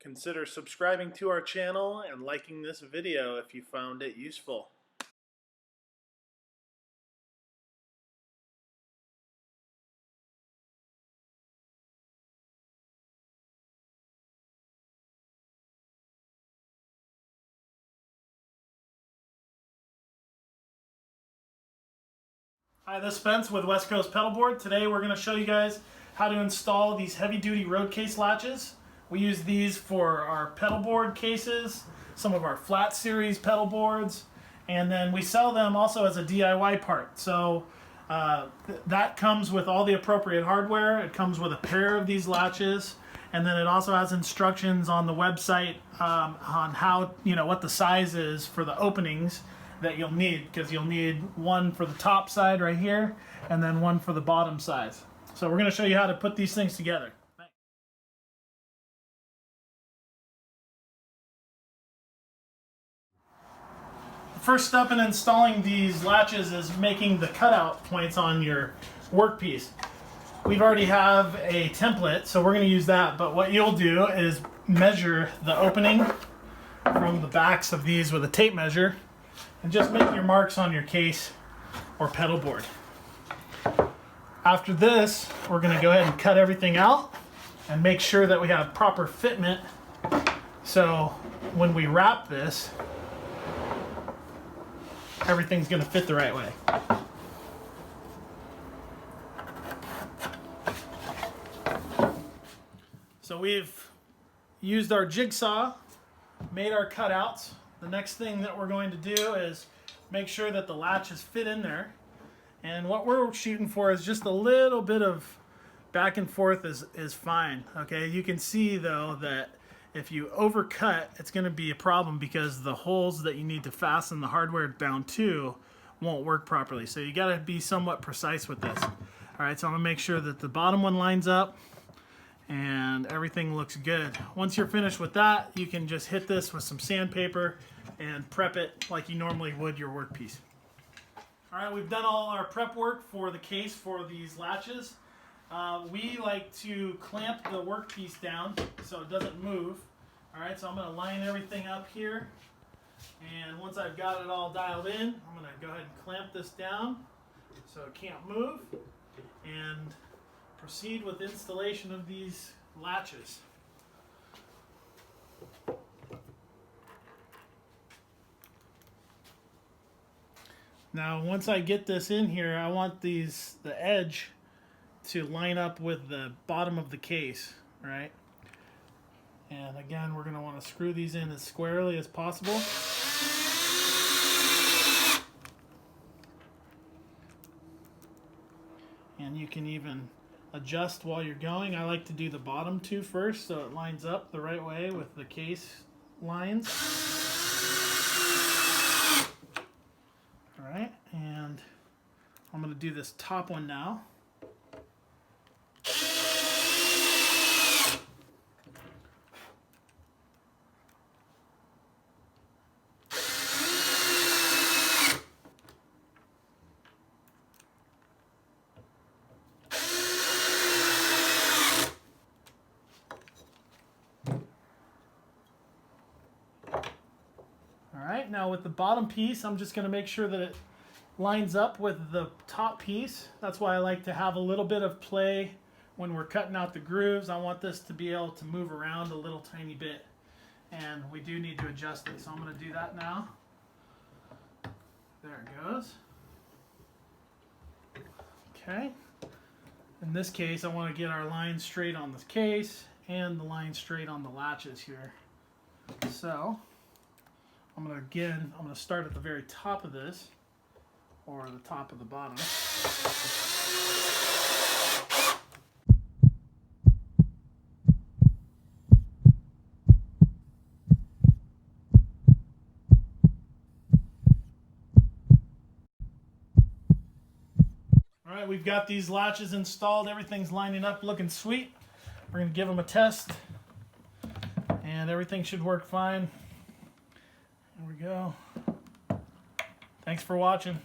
Consider subscribing to our channel and liking this video if you found it useful. Hi, this is Spence with West Coast Pedalboard. Today we're going to show you guys how to install these heavy-duty road case latches. We use these for our pedalboard cases, some of our flat series pedalboards, and then we sell them also as a DIY part. So that comes with all the appropriate hardware. It comes with a pair of these latches, and then it also has instructions on the website on how, what the size is for the openings that you'll need, because you'll need one for the top side right here and then one for the bottom side. So we're going to show you how to put these things together. The first step in installing these latches is making the cutout points on your workpiece. We've already have a template, so we're going to use that, but what you'll do is measure the opening from the backs of these with a tape measure and just make your marks on your case or pedal board. After this, we're going to go ahead and cut everything out and make sure that we have proper fitment, so when we wrap this, everything's going to fit the right way. So we've used our jigsaw, made our cutouts. The next thing that we're going to do is make sure that the latches fit in there. And what we're shooting for is just a little bit of back and forth is fine. Okay, you can see though that if you overcut, it's going to be a problem because the holes that you need to fasten the hardware down to won't work properly. So you got to be somewhat precise with this. All right, so I'm going to make sure that the bottom one lines up and everything looks good. Once you're finished with that, you can just hit this with some sandpaper and prep it like you normally would your workpiece. All right, we've done all our prep work for the case for these latches. We like to clamp the workpiece down so it doesn't move. All right, so I'm going to line everything up here, and once I've got it all dialed in, I'm going to go ahead and clamp this down so it can't move, and proceed with installation of these latches. Now once I get this in here, I want the edge to line up with the bottom of the case, right? And again, we're going to want to screw these in as squarely as possible. And you can even adjust while you're going. I like to do the bottom two first so it lines up the right way with the case lines. Alright, and I'm going to do this top one now. Alright, now with the bottom piece, I'm just going to make sure that it lines up with the top piece. That's why I like to have a little bit of play when we're cutting out the grooves. I want this to be able to move around a little tiny bit, and we do need to adjust it. So I'm going to do that now. There it goes. Okay. In this case, I want to get our line straight on the case and the line straight on the latches here. So I'm going to start at the very top of this, or the top of the bottom. All right, we've got these latches installed. Everything's lining up, looking sweet. We're going to give them a test, and everything should work fine. There we go. Thanks for watching.